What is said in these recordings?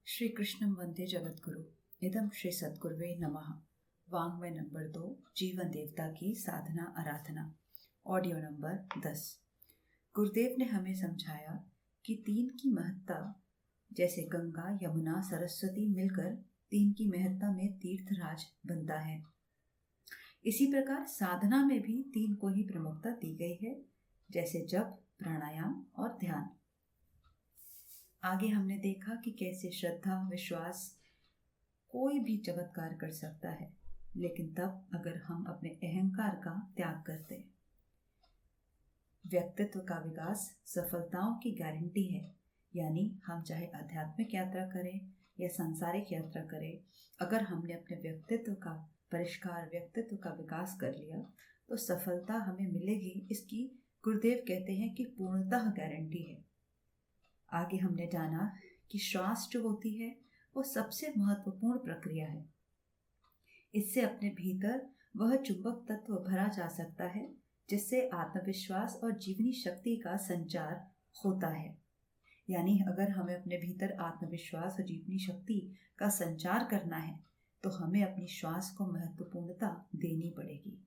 श्री कृष्णं वंदे जगद्गुरु। इदं श्री सद्गुरुवे नमः। वाङ्मय नंबर 2, जीवन देवता की साधना आराधना, ऑडियो नंबर 10। गुरुदेव ने हमें समझाया कि 3 की महत्ता, जैसे गंगा, यमुना, सरस्वती मिलकर 3 की महत्ता में तीर्थराज बनता है, इसी प्रकार साधना में भी 3 को ही प्रमुखता दी गई है, जैसे जप, प्राणायाम और ध्यान। आगे हमने देखा कि कैसे श्रद्धा, विश्वास कोई भी चमत्कार कर सकता है, लेकिन तब अगर हम अपने अहंकार का त्याग करते हैं। व्यक्तित्व का विकास सफलताओं की गारंटी है, यानी हम चाहे आध्यात्मिक यात्रा करें या सांसारिक यात्रा करें, अगर हमने अपने व्यक्तित्व का परिष्कार, व्यक्तित्व का विकास कर लिया तो सफलता हमें मिलेगी। इसकी गुरुदेव कहते हैं कि पूर्णतः गारंटी है। आगे हमने जाना कि श्वास जो होती है वो सबसे महत्वपूर्ण प्रक्रिया है। इससे अपने भीतर वह चुंबक तत्व भरा जा सकता है जिससे आत्मविश्वास और जीवनी शक्ति का संचार होता है। यानी अगर हमें अपने भीतर आत्मविश्वास और जीवनी शक्ति का संचार करना है तो हमें अपनी श्वास को महत्वपूर्णता देनी पड़ेगी।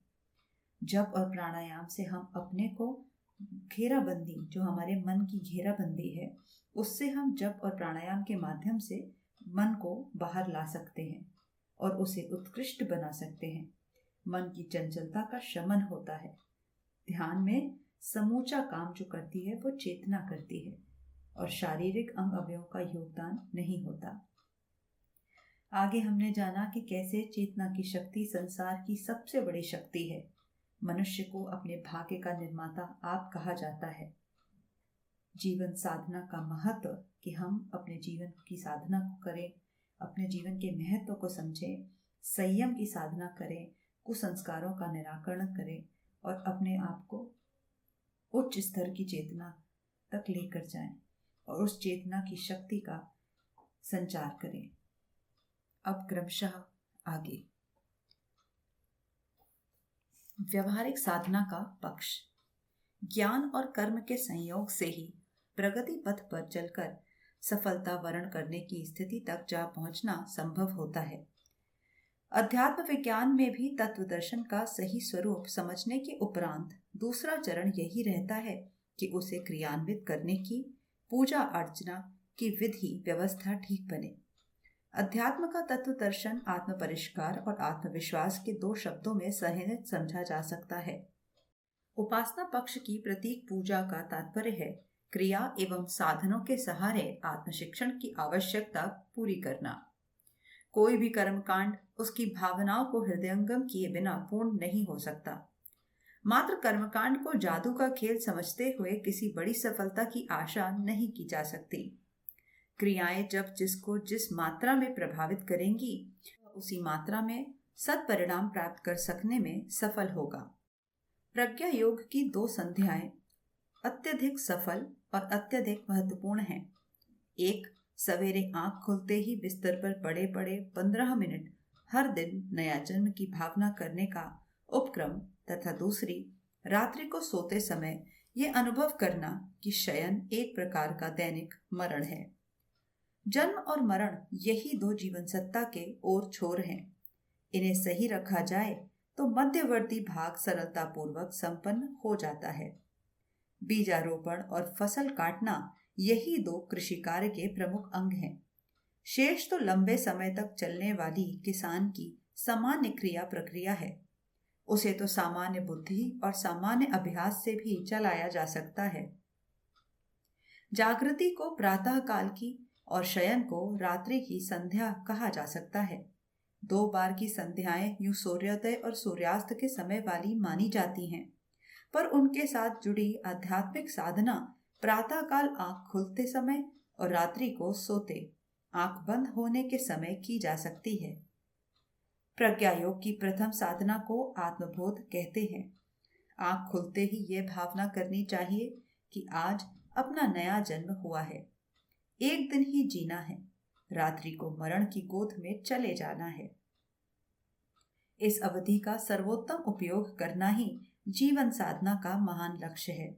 जप और प्राणायाम से हम अपने को घेराबंदी, जो हमारे मन की घेराबंदी है, उससे हम जप और प्राणायाम के माध्यम से मन को बाहर ला सकते हैं और उसे उत्कृष्ट बना सकते हैं। मन की चंचलता का शमन होता है। ध्यान में समूचा काम जो करती है वो चेतना करती है और शारीरिक अंग अवयवों का योगदान नहीं होता। आगे हमने जाना कि कैसे चेतना की शक्ति संसार की सबसे बड़ी शक्ति है। मनुष्य को अपने भाग्य का निर्माता आप कहा जाता है। जीवन साधना का महत्व कि हम अपने जीवन की साधना को करें, अपने जीवन के महत्व को समझें, संयम की साधना करें, कुसंस्कारों का निराकरण करें और अपने आप को उच्च स्तर की चेतना तक लेकर जाएं और उस चेतना की शक्ति का संचार करें। अब क्रमशः आगे व्यवहारिक साधना का पक्ष। ज्ञान और कर्म के संयोग से ही प्रगति पथ पर चलकर सफलता वर्ण करने की स्थिति तक जा पहुंचना संभव होता है। अध्यात्म विज्ञान में भी तत्व दर्शन का सही स्वरूप समझने के उपरांत दूसरा चरण यही रहता है कि उसे क्रियान्वित करने की पूजा अर्चना की विधि व्यवस्था ठीक बने। अध्यात्म का तत्व दर्शन आत्म परिष्कार और आत्मविश्वास के 2 शब्दों में सहनित समझा जा सकता है। उपासना पक्ष की प्रतीक पूजा का तात्पर्य है क्रिया एवं साधनों के सहारे आत्मशिक्षण की आवश्यकता पूरी करना। कोई भी कर्मकांड उसकी भावनाओं को हृदयंगम किए बिना पूर्ण नहीं हो सकता। मात्र कर्मकांड को जादू का खेल समझते हुए किसी बड़ी सफलता की आशा नहीं की जा सकती। क्रियाएं जब जिसको जिस मात्रा में प्रभावित करेंगी, उसी मात्रा में सत्परिणाम प्राप्त कर सकने में सफल होगा। प्रज्ञा योग की 2 संध्याएं अत्यधिक सफल और अत्यधिक महत्वपूर्ण हैं। एक, सवेरे आंख खुलते ही बिस्तर पर पड़े पड़े 15 मिनट हर दिन नया जन्म की भावना करने का उपक्रम, तथा दूसरी, रात्रि को सोते समय यह अनुभव करना कि शयन एक प्रकार का दैनिक मरण है। जन्म और मरण यही 2 जीवन सत्ता के ओर छोर हैं। इन्हें सही रखा जाए तो मध्यवर्ती भाग सरलता पूर्वक संपन्न हो जाता है। बीजारोपण और फसल काटना यही 2 कृषि कार्य के प्रमुख अंग हैं। शेष तो लंबे समय तक चलने वाली किसान की सामान्य क्रिया प्रक्रिया है। उसे तो सामान्य बुद्धि और सामान्य अभ्यास से भी चलाया जा सकता है। जागृति को प्रातः काल की और शयन को रात्रि की संध्या कहा जा सकता है। 2 बार की संध्याएं यूं सूर्योदय और सूर्यास्त के समय वाली मानी जाती हैं, पर उनके साथ जुड़ी आध्यात्मिक साधना प्रातः काल आंख खुलते समय और रात्रि को सोते आंख बंद होने के समय की जा सकती है। प्रज्ञा योग की प्रथम साधना को आत्मबोध कहते हैं। आंख खुलते ही यह भावना करनी चाहिए कि आज अपना नया जन्म हुआ है, एक दिन ही जीना है, रात्रि को मरण की गोद में चले जाना है। इस अवधि का सर्वोत्तम उपयोग करना ही जीवन साधना का महान लक्ष्य है।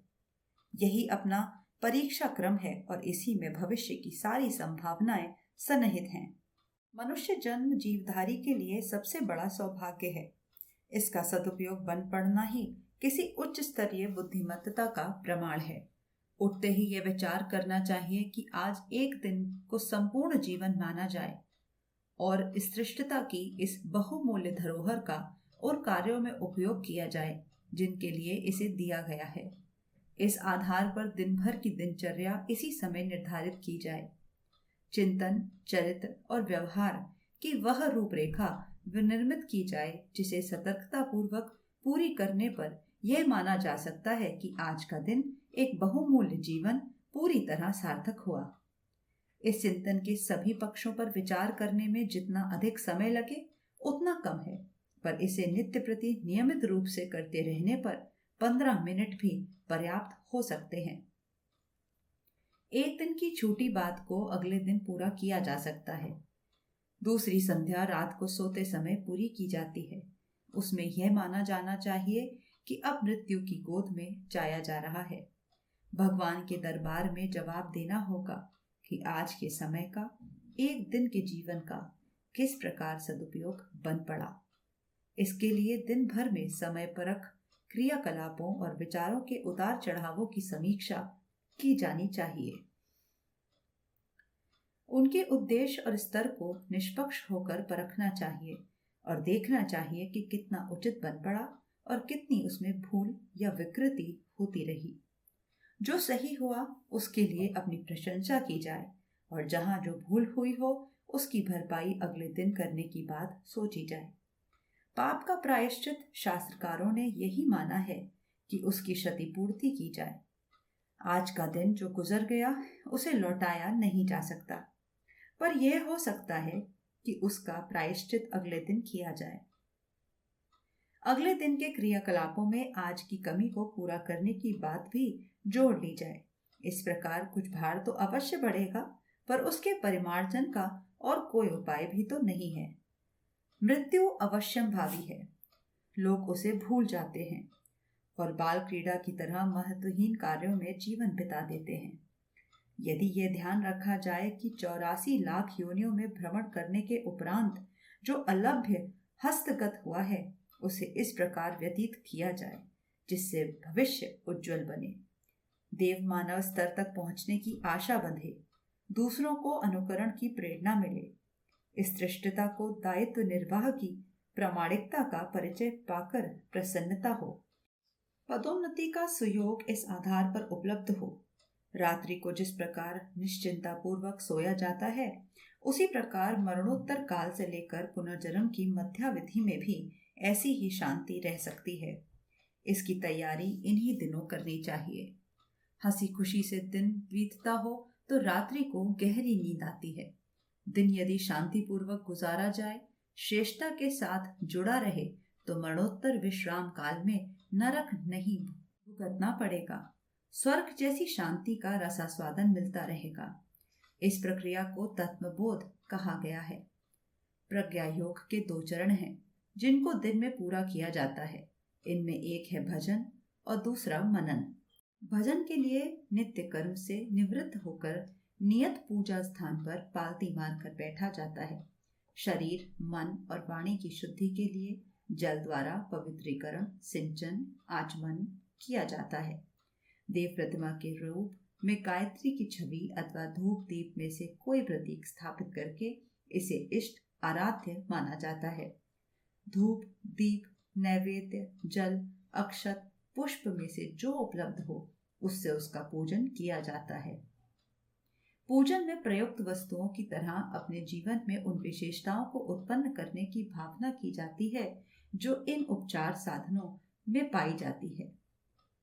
यही अपना परीक्षा क्रम है और इसी में भविष्य की सारी संभावनाएं सन्निहित हैं। मनुष्य जन्म जीवधारी के लिए सबसे बड़ा सौभाग्य है। इसका सदुपयोग बन पड़ना ही किसी उच्च स्तरीय बुद्धिमत्ता का प्रमाण है। उठते ही यह विचार करना चाहिए कि आज एक दिन को संपूर्ण जीवन माना जाए और इस सृष्टता की इस बहुमूल्य धरोहर का और कार्यों में उपयोग किया जाए जिनके लिए इसे दिया गया है। इस आधार पर दिन भर की दिनचर्या इसी समय निर्धारित की जाए। चिंतन, चरित्र और व्यवहार की वह रूपरेखा विनिर्मित की जाए जिसे सतर्कता पूर्वक पूरी करने पर यह माना जा सकता है कि आज का दिन एक बहुमूल्य जीवन पूरी तरह सार्थक हुआ। इस चिंतन के सभी पक्षों पर विचार करने में जितना अधिक समय लगे उतना कम है, पर इसे नित्य प्रति नियमित रूप से करते रहने पर 15 मिनट भी पर्याप्त हो सकते हैं। एक दिन की छोटी बात को अगले दिन पूरा किया जा सकता है। दूसरी संध्या रात को सोते समय पूरी की जाती है। उसमें यह माना जाना चाहिए कि अब मृत्यु की गोद में जाया जा रहा है। भगवान के दरबार में जवाब देना होगा कि आज के समय का, एक दिन के जीवन का किस प्रकार सदुपयोग बन पड़ा। इसके लिए दिन भर में समय परख क्रियाकलापों और विचारों के उतार चढ़ावों की समीक्षा की जानी चाहिए। उनके उद्देश्य और स्तर को निष्पक्ष होकर परखना चाहिए और देखना चाहिए कि कितना उचित बन पड़ा और कितनी उसमें भूल या विकृति होती रही। जो सही हुआ उसके लिए अपनी प्रशंसा की जाए और जहां जो भूल हुई हो उसकी भरपाई अगले दिन करने की बात सोची जाए। पाप का प्रायश्चित शास्त्रकारों ने यही माना है कि उसकी क्षतिपूर्ति की जाए। आज का दिन जो गुजर गया उसे लौटाया नहीं जा सकता, पर यह हो सकता है कि उसका प्रायश्चित अगले दिन किया जाए। अगले दिन के क्रियाकलापों में आज की कमी को पूरा करने की बात भी जोड़ ली जाए। इस प्रकार कुछ भार तो अवश्य बढ़ेगा, पर उसके परिमार्जन का और कोई उपाय भी तो नहीं है। मृत्यु अवश्यंभावी है, लोग उसे भूल जाते हैं और बाल क्रीड़ा की तरह महत्वहीन कार्यों में जीवन बिता देते हैं। यदि यह ध्यान रखा जाए कि 84 लाख योनियों में भ्रमण करने के उपरांत जो अलभ्य हस्तगत हुआ है उसे इस प्रकार व्यतीत किया जाए जिससे भविष्य उज्जवल बने, देव मानव स्तर तक पहुंचने की आशा बंधे, दूसरों को अनुकरण की प्रेरणा मिले, इस दृष्टता को दायित्व निर्वाह की प्रामाणिकता का परिचय पाकर प्रसन्नता हो, पदोन्नति का सुयोग इस आधार पर उपलब्ध हो। रात्रि को जिस प्रकार निश्चिंता पूर्वक सोया जाता है उसी प्रकार मरणोत्तर काल से लेकर पुनर्जन्म की मध्यावधि में भी ऐसी ही शांति रह सकती है। इसकी तैयारी इन्हीं दिनों करनी चाहिए। हंसी खुशी से दिन बीतता हो तो रात्रि को गहरी नींद आती है। दिन यदि शांतिपूर्वक गुजारा जाए, श्रेष्ठता के साथ जुड़ा रहे तो मरणोत्तर विश्राम काल में नरक नहीं भुगतना पड़ेगा, स्वर्ग जैसी शांति का रसास्वादन मिलता रहेगा। इस प्रक्रिया को तत्वबोध कहा गया है। प्रज्ञा योग के 2 चरण हैं जिनको दिन में पूरा किया जाता है। इनमें एक है भजन और दूसरा मनन। भजन के लिए नित्य कर्म से निवृत्त होकर नियत पूजा स्थान पर पालती मारकर बैठा जाता है। शरीर, मन और वाणी की शुद्धि के लिए जल द्वारा पवित्रीकरण, सिंचन, आचमन किया जाता है। देव प्रतिमा के रूप में गायत्री की छवि अथवा धूप दीप में से कोई प्रतीक स्थापित करके इसे इष्ट आराध्य माना जाता है। धूप, दीप, नैवेद्य, जल, अक्षत, पुष्प में से जो उपलब्ध हो उससे उसका पूजन किया जाता है। पूजन में प्रयुक्त वस्तुओं की तरह अपने जीवन में उन विशेषताओं को उत्पन्न करने की भावना की जाती है जो इन उपचार साधनों में पाई जाती है।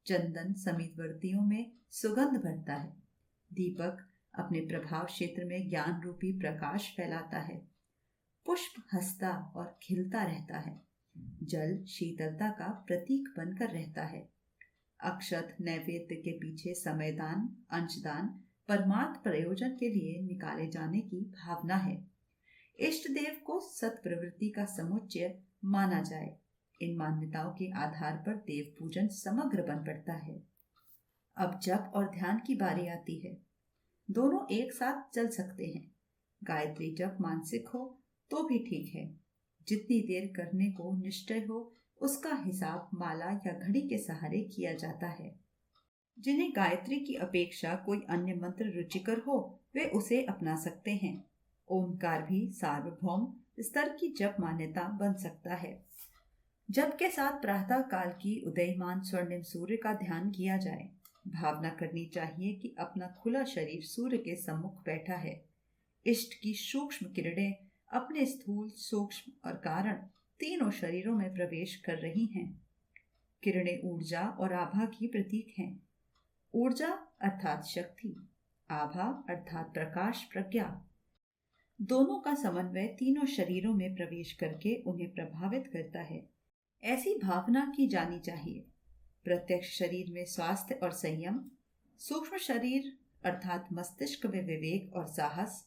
चंदन समीपवर्तियों में सुगंध भरता है। दीपक अपने प्रभाव क्षेत्र में ज्ञान रूपी प्रकाश फैलाता है। पुष्प हंसता और खिलता रहता है। जल शीतलता का प्रतीक बनकर रहता है। अक्षत नैवेद्य के पीछे समयदान, अंशदान, परमार्थ प्रयोजन के लिए निकाले जाने की भावना है। इष्ट देव को सत्प्रवृत्ति का समुच्चय माना जाए। इन मान्यताओं के आधार पर देव पूजन समग्र बन पड़ता है। अब जप और ध्यान की बारी आती है। दोनों एक साथ चल सकते हैं। गायत्री जप मानसिक हो तो भी ठीक है। जितनी देर करने को निश्चय हो उसका हिसाब माला या घड़ी के सहारे किया जाता है। जिन्हें गायत्री की अपेक्षा कोई अन्य मंत्र रुचिकर हो वे उसे अपना सकते हैं। ओमकार भी सार्वभौम स्तर की जप मान्यता बन सकता है। जप के साथ प्रातः काल की उदयमान स्वर्णिम सूर्य का ध्यान किया जाए। भावना करनी चाहिए कि अपना खुला शरीर सूर्य के सम्मुख बैठा है। इष्ट की सूक्ष्म किरणें अपने स्थूल, सूक्ष्म और कारण तीनों शरीरों में प्रवेश कर रही हैं। किरणें ऊर्जा और आभा की प्रतीक हैं। ऊर्जा अर्थात शक्ति, आभा अर्थात प्रकाश, प्रज्ञा। दोनों का समन्वय तीनों शरीरों में प्रवेश करके उन्हें प्रभावित करता है। ऐसी भावना की जानी चाहिए। प्रत्यक्ष शरीर में स्वास्थ्य और संयम, सूक्ष्म शरीर अर्थात मस्तिष्क में विवेक और साहस,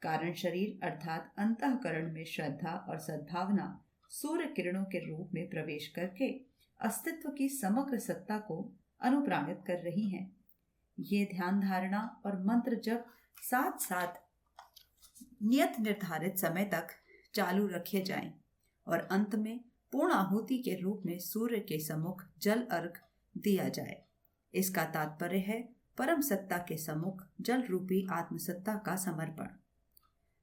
कारण शरीर अर्थात अंतःकरण में श्रद्धा और सद्भावना सूर्य किरणों के रूप में प्रवेश करके अस्तित्व की समग्र सत्ता को अनुप्राणित कर रही हैं। ये ध्यान धारणा और मंत्र जप साथ साथ नियत निर्धारित समय तक चालू रखे जाएं और अंत में पूर्ण आहुति के रूप में सूर्य के सम्मुख जल अर्घ दिया जाए। इसका तात्पर्य है परम सत्ता के सम्मुख जल रूपी आत्मसत्ता का समर्पण।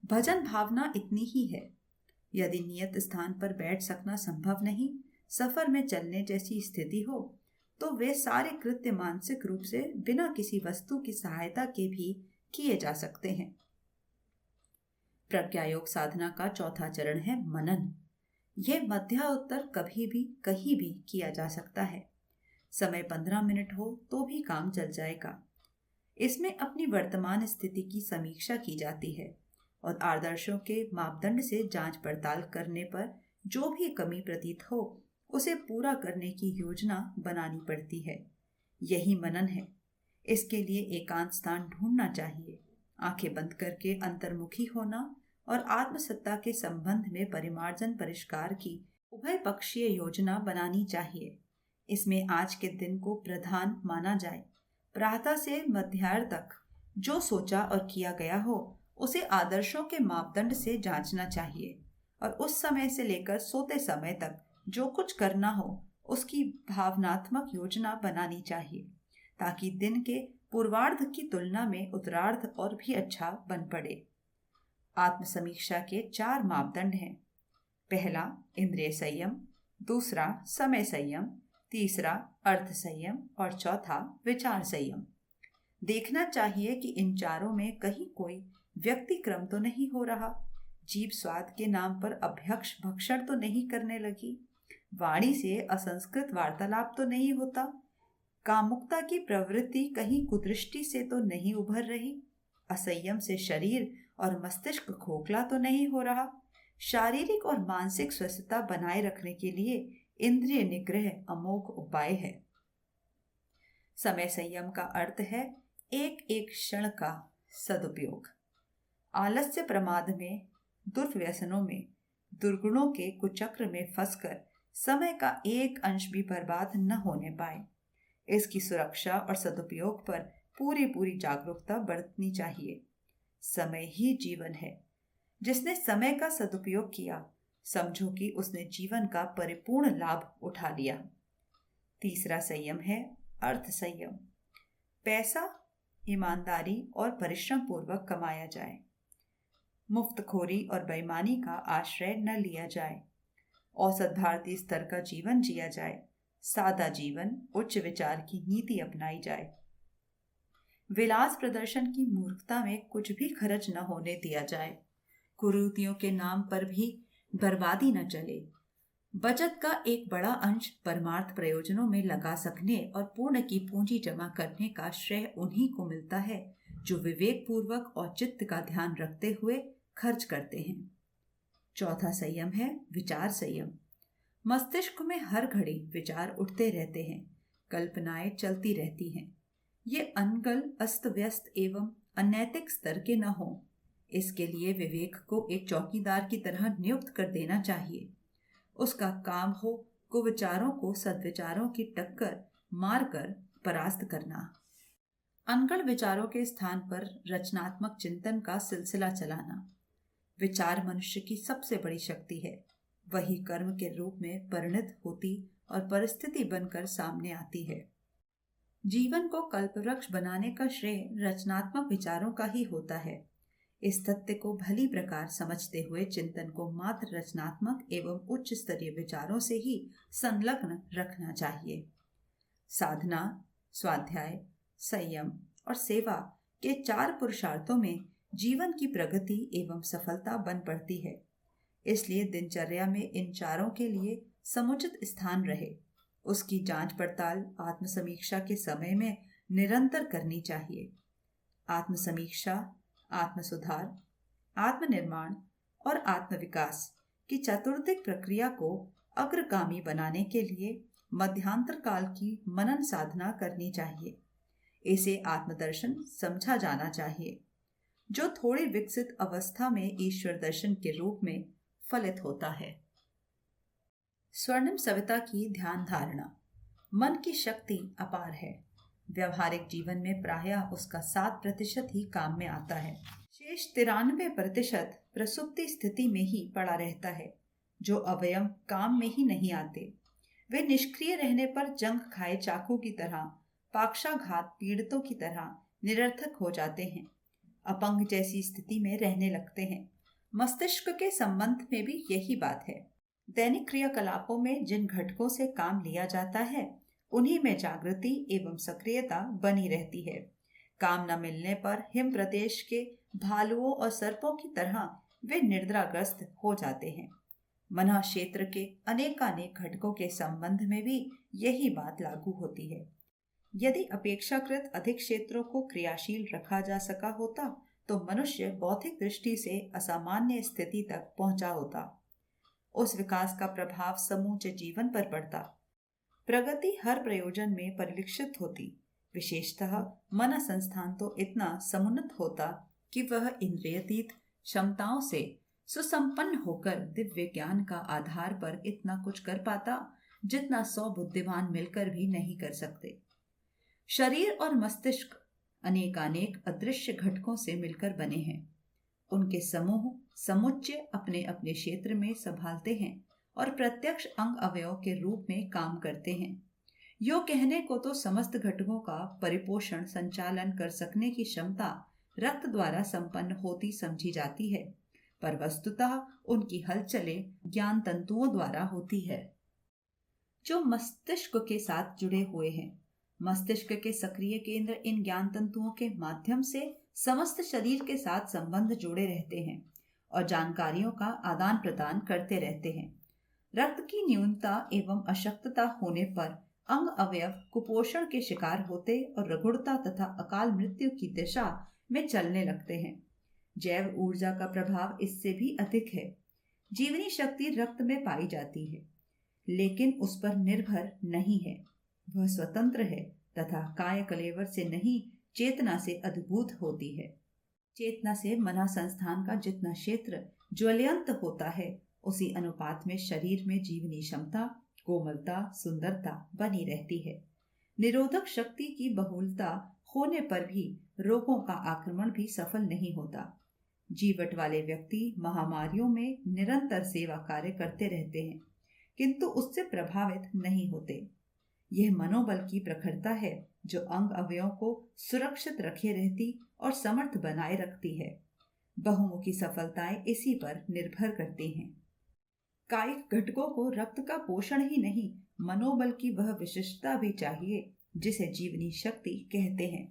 भजन भावना इतनी ही है। यदि नियत स्थान पर बैठ सकना संभव नहीं, सफर में चलने जैसी स्थिति हो, तो वे सारे कृत्य मानसिक रूप से बिना किसी वस्तु की सहायता के भी किए जा सकते हैं। प्रज्ञा योग साधना का चौथा चरण है मनन। यह मध्योत्तर कभी भी कहीं भी किया जा सकता है। समय 15 मिनट हो तो भी काम चल जाएगा। इसमें अपनी वर्तमान स्थिति की समीक्षा की जाती है और आदर्शों के मापदंड से जांच पड़ताल करने पर जो भी कमी प्रतीत हो उसे पूरा करने की योजना बनानी पड़ती है। यही मनन है। इसके लिए एकांत स्थान ढूंढना चाहिए। आंखें बंद करके अंतर्मुखी होना और आत्मसत्ता के संबंध में परिमार्जन परिष्कार की उभय पक्षीय योजना बनानी चाहिए। इसमें आज के दिन को प्रधान माना जाए। प्रातः से मध्याह्न तक जो सोचा और किया गया हो उसे आदर्शों के मापदंड से जांचना चाहिए और उस समय से लेकर सोते समय तक जो कुछ करना हो उसकी भावनात्मक योजना बनानी चाहिए ताकि दिन के पूर्वार्ध की तुलना में उत्तरार्ध और भी अच्छा बन पड़े। आत्मसमीक्षा के 4 मापदंड हैं। पहला इंद्रिय संयम, दूसरा समय संयम, तीसरा अर्थ संयम और चौथा विचार संयम। देखना चाहिए कि इन चारों में कहीं कोई व्यक्तिक्रम तो नहीं हो रहा, जीभ स्वाद के नाम पर अभ्यक्ष भक्षण तो नहीं करने लगी, वाणी से असंस्कृत वार्तालाप तो नहीं होता, कामुकता की प्रवृत्ति कहीं कुदृष्टि से तो नहीं उभर रही, असंयम से शरीर और मस्तिष्क खोखला तो नहीं हो रहा। शारीरिक और मानसिक स्वस्थता बनाए रखने के लिए इंद्रिय निग्रह अमोघ उपाय है। समय संयम का अर्थ है एक एक क्षण का सदुपयोग। आलस्य प्रमाद में, दुर्व्यसनों में, दुर्गुणों के कुचक्र में फंसकर समय का एक अंश भी बर्बाद न होने पाए। इसकी सुरक्षा और सदुपयोग पर पूरी जागरूकता बरतनी चाहिए। समय ही जीवन है। जिसने समय का सदुपयोग किया, समझो कि उसने जीवन का परिपूर्ण लाभ उठा लिया। तीसरा संयम है अर्थ संयम। पैसा ईमानदारी और परिश्रम पूर्वक कमाया जाए। मुफ्तखोरी और बेईमानी का आश्रय न लिया जाए। औसत भारतीय स्तर का जीवन जिया जाए। सादा जीवन, उच्च विचार की नीति अपनाई जाए। विलास प्रदर्शन की मूर्खता में कुछ भी खर्च न होने दिया जाए। कुरीतियों के नाम पर भी बर्बादी न चले। बचत का एक बड़ा अंश परमार्थ प्रयोजनों में लगा सकने और पूर्ण की पूंजी जमा करने का श्रेय उन्हीं को मिलता है जो विवेक पूर्वक और चित्त का ध्यान रखते हुए खर्च करते हैं। चौथा संयम है विचार संयम। मस्तिष्क में हर घड़ी विचार उठते रहते हैं, कल्पनाएं चलती रहती हैं। ये अनगल, अस्त व्यस्त एवं अनैतिक स्तर के न हो। इसके लिए विवेक को एक चौकीदार की तरह नियुक्त कर देना चाहिए। उसका काम हो कुविचारों को सद्विचारों की टक्कर मारकर परास्त करना। अनगढ़ विचारों के स्थान पर रचनात्मक चिंतन का सिलसिला चलाना। विचार मनुष्य की सबसे बड़ी शक्ति है। वही कर्म के रूप में परिणत होती और परिस्थिति बनकर सामने आती है। जीवन को कल्पवृक्ष बनाने का श्रेय रचनात्मक विचारों का ही होता है। इस तथ्य को भली प्रकार समझते हुए चिंतन को मात्र रचनात्मक एवं उच्च स्तरीय विचारों से ही संलग्न रखना चाहिए। साधना, स्वाध्याय, संयम और सेवा के 4 पुरुषार्थों में जीवन की प्रगति एवं सफलता बन पड़ती है। इसलिए दिनचर्या में इन चारों के लिए समुचित स्थान रहे, उसकी जांच पड़ताल आत्मसमीक्षा के समय में निरंतर करनी चाहिए। आत्मसमीक्षा, आत्मसुधार, आत्मनिर्माण और आत्मविकास की चतुर्दिक प्रक्रिया को अग्रगामी बनाने के लिए मध्यांतर काल की मनन साधना करनी चाहिए। इसे आत्मदर्शन समझा जाना चाहिए, जो थोड़ी विकसित अवस्था में ईश्वर दर्शन के रूप में फलित होता है। स्वर्णिम सविता की ध्यान धारणा। मन की शक्ति अपार है। व्यवहारिक जीवन में प्रायः उसका 7% ही काम में आता है। शेष 93% प्रसुप्ति स्थिति में ही पड़ा रहता है, जो अवयव काम में ही नहीं आते। वे निष्क्रिय रहने पर जंग खाए चाकू की तरह, पाक्षाघात पीड़ितों की तरह निरर्थक हो जाते हैं। अपंग जैसी स्थिति में रहने लगते हैं। मस्तिष्क के संबंध में भी यही बात है। दैनिक क्रियाकलापों में जिन घटकों से काम लिया जाता है, उन्हीं में जागृति एवं सक्रियता बनी रहती है। काम न मिलने पर हिम प्रदेश के भालुओं और सर्पों की तरह वे निद्राग्रस्त हो जाते हैं। मन क्षेत्र के अनेकानेक घटकों के संबंध में भी यही बात लागू होती है। यदि अपेक्षाकृत अधिक क्षेत्रों को क्रियाशील रखा जा सका होता, तो मनुष्य बौद्धिक दृष्टि से असामान्य स्थिति तक पहुंचा होता। उस विकास का प्रभाव समूचे जीवन पर पड़ता। प्रगति हर प्रयोजन में परिलक्षित होती। विशेषतः मन संस्थान तो इतना समुन्नत होता कि वह इंद्रियातीत क्षमताओं से सुसंपन्न होकर दिव्य ज्ञान का आधार पर इतना कुछ कर पाता, जितना 100 बुद्धिमान मिलकर भी नहीं कर सकते। शरीर और मस्तिष्क अनेकानेक अदृश्य घटकों से मिलकर बने हैं। उनके समूह समुच्चय अपने अपने क्षेत्र में संभालते हैं और प्रत्यक्ष अंग अवयव के रूप में काम करते हैं। यो कहने को तो समस्त घटकों का परिपोषण संचालन कर सकने की क्षमता रक्त द्वारा संपन्न होती समझी जाती है, पर वस्तुतः उनकी हलचलें ज्ञान तंतुओं द्वारा होती है, जो मस्तिष्क के साथ जुड़े हुए हैं। मस्तिष्क के सक्रिय केंद्र इन ज्ञान तंतुओं के माध्यम से समस्त शरीर के साथ संबंध जोड़े रहते हैं और जानकारियों का आदान प्रदान करते रहते हैं। रक्त की न्यूनता एवं अशक्तता होने पर अंग अवयव कुपोषण के शिकार होते और रघुड़ता तथा अकाल मृत्यु की दिशा में चलने लगते हैं। जैव ऊर्जा का प्रभाव इससे भी अधिक है। जीवनी शक्ति रक्त में पाई जाती है, लेकिन उस पर निर्भर नहीं है। वह स्वतंत्र है तथा काय कलेवर से नहीं, चेतना से अद्भुत होती है। चेतना से मना संस्थान का जितना क्षेत्र ज्वलयंत होता है, उसी अनुपात में शरीर में जीवनी क्षमता, कोमलता, सुंदरता बनी रहती है। निरोधक शक्ति की बहुलता होने पर भी रोगों का आक्रमण भी सफल नहीं होता। जीवट वाले व्यक्ति महामारियों में निरंतर सेवा कार्य करते रहते हैं, किंतु उससे प्रभावित नहीं होते। यह मनोबल की प्रखरता है जो अंग अवयवों को सुरक्षित रखे रहती और समर्थ बनाए रखती है। बहुमुखी सफलताएं इसी पर निर्भर करती हैं। कायिक घटकों को रक्त का पोषण ही नहीं, मनोबल की वह विशिष्टता भी चाहिए जिसे जीवनी शक्ति कहते हैं।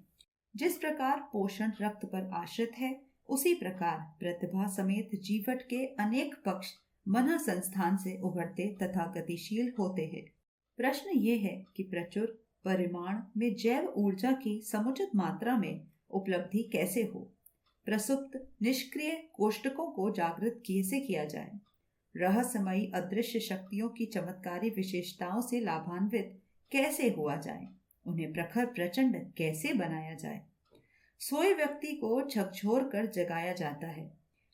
जिस प्रकार पोषण रक्त पर आश्रित है, उसी प्रकार प्रतिभा समेत जीवट के अनेक पक्ष मना संस्थान से उभरते तथा गतिशील होते हैं। प्रश्न ये है कि प्रचुर परिमाण में जैव ऊर्जा की समुचित मात्रा में उपलब्धि कैसे हो। प्रसुप्त निष्क्रिय कोष्ठकों को जागृत कैसे किया जाए। रहस्यमयी अदृश्य शक्तियों की चमत्कारी विशेषताओं से लाभान्वित कैसे हुआ जाए। उन्हें प्रखर प्रचंड कैसे बनाया जाए। सोए व्यक्ति को झकझोर कर जगाया जाता है।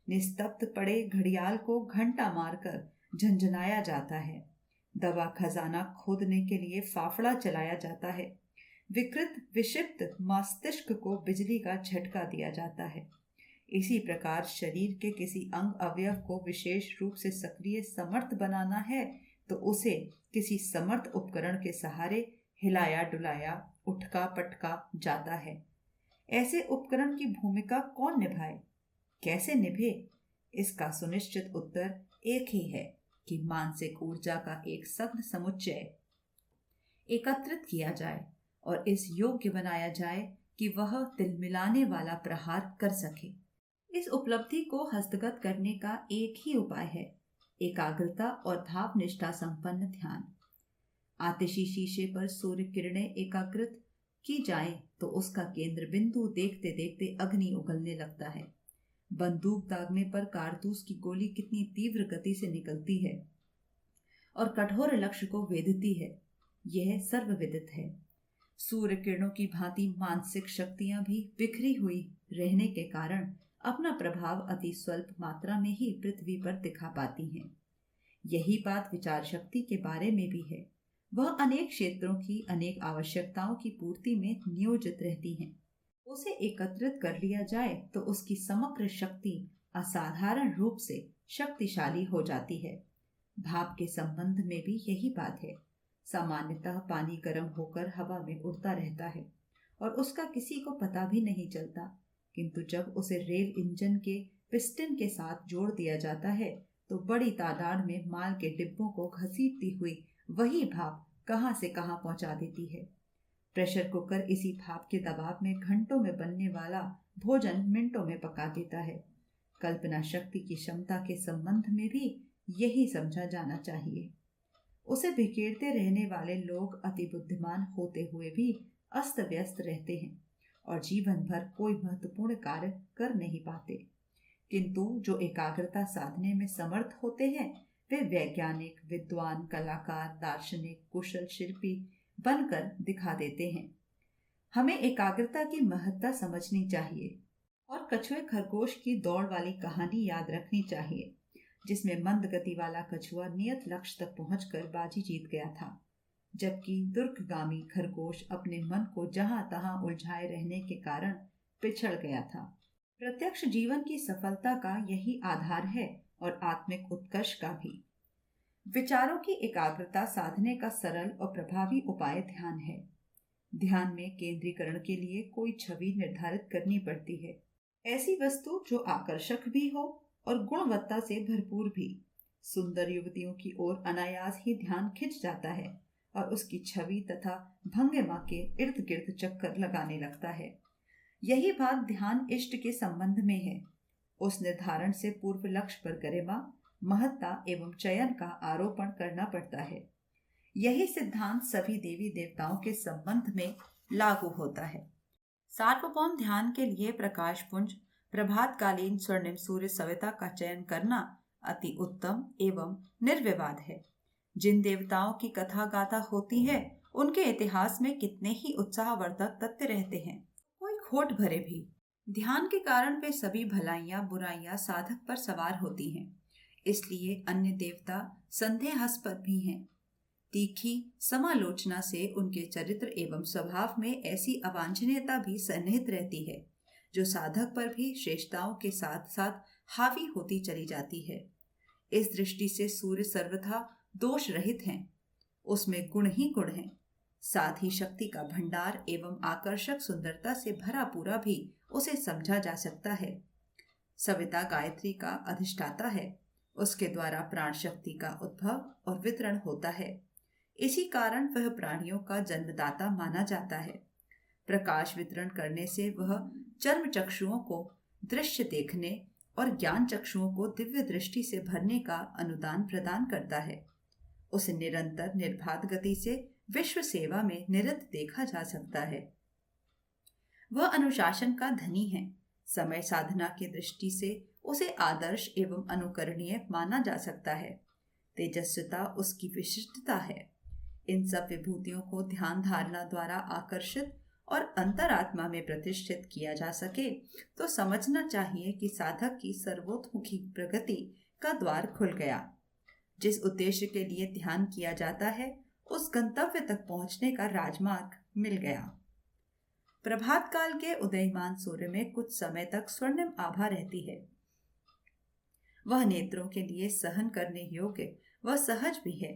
निस्तब्ध पड़े घड़ियाल को घंटा मारकर झंझनाया जाता है। दवा खजाना खोदने के लिए फाफड़ा चलाया जाता है। विकृत विक्षिप्त मस्तिष्क को बिजली का झटका दिया जाता है। इसी प्रकार शरीर के किसी अंग अवयव को विशेष रूप से सक्रिय समर्थ बनाना है तो उसे किसी समर्थ उपकरण के सहारे हिलाया डुलाया उठका पटका जाता है। ऐसे उपकरण की भूमिका कौन निभाए, कैसे निभे? इसका सुनिश्चित उत्तर एक ही है कि मानसिक ऊर्जा का एक सघन समुच्चय एकत्रित किया जाए और इस योग्य बनाया जाए कि वह तिलमिलाने वाला प्रहार कर सके। इस उपलब्धि को हस्तगत करने का एक ही उपाय है, एकाग्रता और भाव निष्ठा संपन्न ध्यान। आतिशी शीशे पर सूर्य किरणें एकाग्रित की जाए तो उसका केंद्र बिंदु देखते देखते अग्नि उगलने लगता है। बंदूक दागने पर कारतूस की गोली कितनी तीव्र गति से निकलती है और कठोर लक्ष्य को वेधती है, यह सर्वविदित है। सूर्य किरणों की भांति मानसिक शक्तियां भी बिखरी हुई रहने के कारण अपना प्रभाव अति स्वल्प मात्रा में ही पृथ्वी पर दिखा पाती हैं। यही बात विचार शक्ति के बारे में भी है। वह अनेक क्षेत्रों की अनेक आवश्यकताओं की पूर्ति में नियोजित रहती हैं। उसे एकत्रित कर लिया जाए तो उसकी समग्र शक्ति असाधारण रूप से शक्तिशाली हो जाती है। भाप के संबंध में भी यही बात है। सामान्यतः पानी गर्म होकर हवा में उड़ता रहता है और उसका किसी को पता भी नहीं चलता, किंतु जब उसे रेल इंजन के पिस्टन के साथ जोड़ दिया जाता है तो बड़ी तादाद में माल के डिब्बों को घसीटती हुई वही भाप कहां से कहां पहुंचा देती है। प्रेशर कुकर इसी भाप के दबाव में घंटों में बनने वाला भोजन मिनटों में पका देता है। कल्पना शक्ति की क्षमता के संबंध में भी यही समझा जाना चाहिए। उसे बिखेरते रहने वाले लोग अति बुद्धिमान होते हुए भी अस्त व्यस्त रहते हैं और जीवन भर कोई महत्वपूर्ण कार्य कर नहीं पाते, किंतु जो एकाग्रता साधने में समर्थ होते हैं वे वैज्ञानिक, विद्वान, कलाकार, दार्शनिक, कुशल शिल्पी बनकर दिखा देते हैं। हमें एकाग्रता की महत्ता समझनी चाहिए और कछुए खरगोश की दौड़ वाली कहानी याद रखनी चाहिए, जिसमें मंद गति वाला कछुआ नियत लक्ष्य तक पहुंचकर बाजी जीत गया था, जबकि दुर्गगामी खरगोश अपने मन को जहां तहां उलझाए रहने के कारण पिछड़ गया था। प्रत्यक्ष जीवन की सफलता का यही आधार है और आत्मिक उत्कर्ष का भी। विचारों की एकाग्रता साधने का सरल और प्रभावी उपाय ध्यान है। ध्यान में केंद्रीकरण के लिए कोई छवि निर्धारित करनी पड़ती है, ऐसी वस्तु जो आकर्षक भी हो और गुणवत्ता से भरपूर भी। सुंदर युवतियों की ओर अनायास ही ध्यान खिंच जाता है और उसकी छवि तथा भंगिमा के इर्द गिर्द चक्कर लगाने लगता है। यही बात ध्यान इष्ट के संबंध में है। उस निर्धारण से पूर्व लक्ष्य पर गरिमा, महत्ता एवं चयन का आरोपण करना पड़ता है। यही सिद्धांत सभी देवी देवताओं के संबंध में लागू होता है। सार्वभौम ध्यान के लिए प्रकाश पुंज, प्रभातकालीन स्वर्णिम सूर्य सविता का चयन करना अति उत्तम एवं निर्विवाद है। जिन देवताओं की कथा गाथा होती है उनके इतिहास में कितने ही उत्साहवर्धक तथ्य रहते हैं, कोई खोट भरे भी। ध्यान के कारण वे सभी भलाइयां बुराइयां साधक पर सवार होती हैं, इसलिए अन्य देवता संदेहास्पद भी हैं। तीखी समालोचना से उनके चरित्र एवं स्वभाव में ऐसी अवांछनीयता भी सन्निहित रहती है जो साधक पर भी श्रेष्ठताओं के साथ साथ हावी होती चली जाती है। इस दृष्टि से सूर्य सर्वथा दोष रहित हैं, उसमें गुण ही गुण हैं। साथ ही शक्ति का भंडार एवं आकर्षक सुंदरता से भरा पूरा भी उसे समझा जा सकता है। सविता गायत्री का अधिष्ठाता है, उसके द्वारा प्राण शक्ति का उद्भव और वितरण होता है। इसी कारण वह प्राणियों का जन्मदाता माना जाता है। प्रकाश वितरण करने से वह चर्म चक्षुओं को दृश्य देखने और ज्ञान चक्षुओं को दिव्य दृष्टि से भरने का अनुदान प्रदान करता है। उसे निरंतर निर्बाध गति से विश्व सेवा में निरत देखा जा सकता है। वह अनुशासन का धनी है। समय साधना की दृष्टि से उसे आदर्श एवं अनुकरणीय माना जा सकता है। तेजस्विता उसकी विशिष्टता है। इन सब विभूतियों को ध्यान धारणा द्वारा आकर्षित और अंतरात्मा में प्रतिष्ठित किया जा सके तो समझना चाहिए कि साधक की सर्वोत्मुखी प्रगति का द्वार खुल गया। जिस उद्देश्य के लिए ध्यान किया जाता है उस गंतव्य तक पहुंचने का राजमार्ग मिल गया। प्रभात काल के उदयमान सूर्य में कुछ समय तक स्वर्णिम आभा रहती है। वह नेत्रों के लिए सहन करने योग्य व सहज भी है।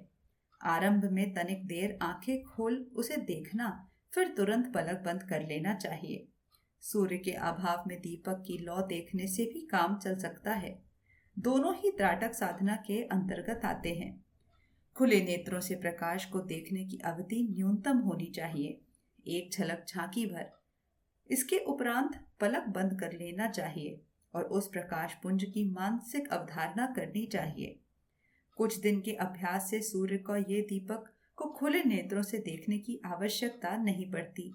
आरंभ में तनिक देर आंखें खोल उसे देखना, फिर तुरंत पलक बंद कर लेना चाहिए। सूर्य के अभाव में दीपक की लौ देखने से भी काम चल सकता है। दोनों ही त्राटक साधना के अंतर्गत आते हैं। खुले नेत्रों से प्रकाश को देखने की अवधि न्यूनतम होनी चाहिए, एक झलक झांकी भर। इसके उपरांत पलक बंद कर लेना चाहिए और उस प्रकाश पुंज की मानसिक अवधारणा करनी चाहिए। कुछ दिन के अभ्यास से सूर्य का ये दीपक को खुले नेत्रों से देखने की आवश्यकता नहीं पड़ती।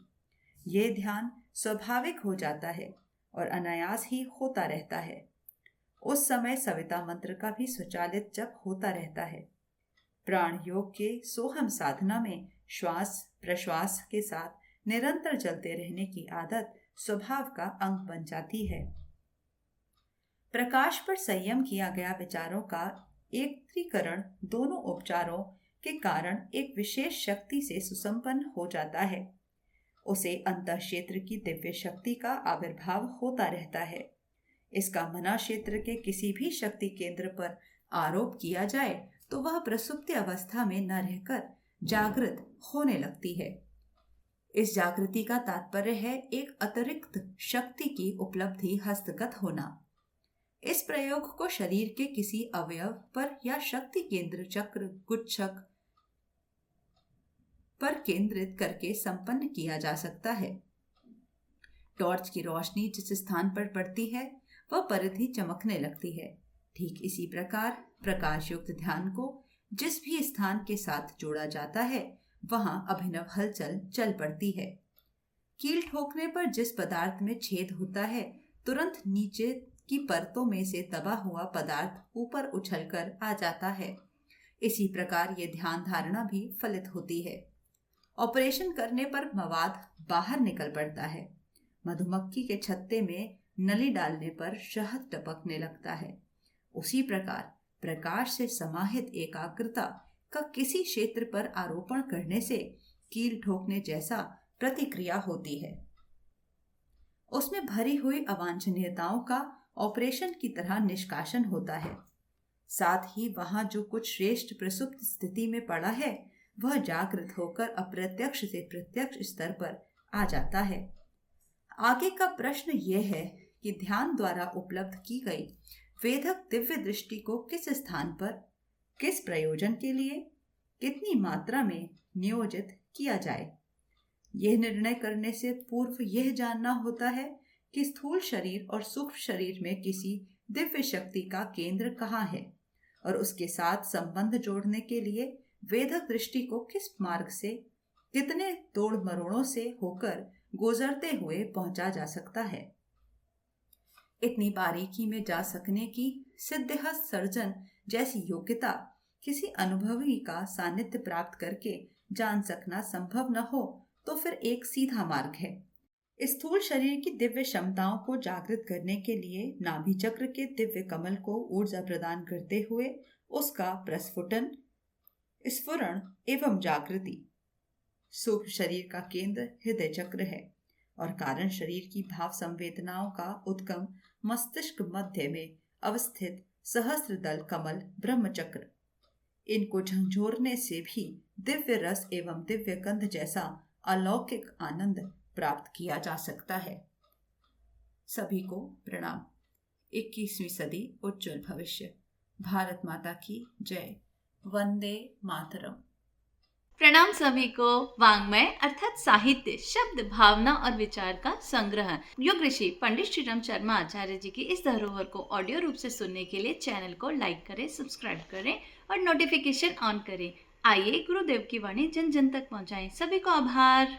ये ध्यान स्वाभाविक हो जाता है और अनायास ही होता रहता है। उस समय सविता मंत्र का भी स्वचालित जप होता रहता है। प्राण योग के सोहम साधना में श्वास प्रश्वास के साथ निरंतर चलते रहने की आदत स्वभाव का अंग बन जाती है। प्रकाश पर संयम किया गया विचारों का एकत्रीकरण दोनों उपचारों के कारण एक विशेष शक्ति से सुसंपन्न हो जाता है। उसे अंतः क्षेत्र की दिव्य शक्ति का आविर्भाव होता रहता है। इसका मना क्षेत्र के किसी भी शक्ति केंद्र पर आरोप किया जाए तो वह प्रसुप्ति अवस्था में न रहकर जागृत होने लगती है। इस जागृति का तात्पर्य है एक अतिरिक्त शक्ति की उपलब्धि हस्तगत होना। इस प्रयोग को शरीर के किसी अवयव पर या शक्ति केंद्र चक्र गुच्छक पर केंद्रित करके संपन्न किया जा सकता है। टॉर्च की रोशनी जिस स्थान पर पड़ती है वह परिधि चमकने लगती है। ठीक इसी प्रकार प्रकाश युक्त ध्यान को जिस भी स्थान के साथ जोड़ा जाता है वहां अभिनव हलचल चल पड़ती है। कील ठोकने पर जिस पदार्थ में छेद होता है तुरंत नीचे की परतों में से दबा हुआ पदार्थ ऊपर उछलकर आ जाता है। इसी प्रकार ये ध्यान धारणा भी फलित होती है। ऑपरेशन करने पर मवाद बाहर निकल पड़ता है। मधुमक्खी के छत्ते में नली डालने पर शहद टपकने लगता है। उसी प्रकार प्रकाश से समाहित एकाग्रता का किसी क्षेत्र पर आरोपण करने से कील ठोकने जैसा प्रतिक्रिया होती है। उसमें भरी हुई अवांछनीयताओं का ऑपरेशन की तरह निष्कासन होता है। साथ ही वहां जो कुछ श्रेष्ठ प्रसुप्त स्थिति में पड़ा है वह जागृत होकर अप्रत्यक्ष से प्रत्यक्ष स्तर पर आ जाता है। आगे का प्रश्न यह है कि ध्यान द्वारा उपलब्ध की गई वेधक दिव्य दृष्टि को किस स्थान पर, किस प्रयोजन के लिए, कितनी मात्रा में नियोजित किया जाए। यह निर्णय करने से पूर्व यह जानना होता है कि स्थूल शरीर और सूक्ष्म शरीर में किसी दिव्य शक्ति का केंद्र कहाँ है और उसके साथ संबंध जोड़ने के लिए वेधक दृष्टि को किस मार्ग से, कितने तोड़ मरोड़ों से होकर गुजरते हुए पहुंचा जा सकता है। इतनी बारीकी में जा सकने की सिद्धहस्त सर्जन जैसी योग्यता किसी अनुभवी का सानिध्य प्राप्त करके जान सकना संभव न हो तो फिर एक सीधा मार्ग है। स्थूल शरीर की दिव्य क्षमताओं को जागृत करने के लिए नाभि चक्र के दिव्य कमल को ऊर्जा प्रदान करते हुए उसका प्रस्फुटन, स्फुरण एवं जागृति। सूक्ष्म शरीर का केंद्र हृदय चक्र है और कारण शरीर की भाव संवेदनाओं का उद्गम मस्तिष्क मध्य में अवस्थित सहस्त्र दल कमल ब्रह्म चक्र। इनको झंझोरने से भी दिव्य रस एवं दिव्य गंध जैसा अलौकिक आनंद प्राप्त किया जा सकता है। सभी को प्रणाम। 21वीं सदी उज्जवल भविष्य। भारत माता की जय। वंदे मातरम। प्रणाम सभी को। वांग्मय अर्थात साहित्य, शब्द, भावना और विचार का संग्रह। योग ऋषि पंडित श्री राम शर्मा आचार्य जी की इस धरोहर को ऑडियो रूप से सुनने के लिए चैनल को लाइक करें, सब्सक्राइब करें और नोटिफिकेशन ऑन करें। आइए गुरुदेव की वाणी जन जन तक पहुंचाएं। सभी को आभार।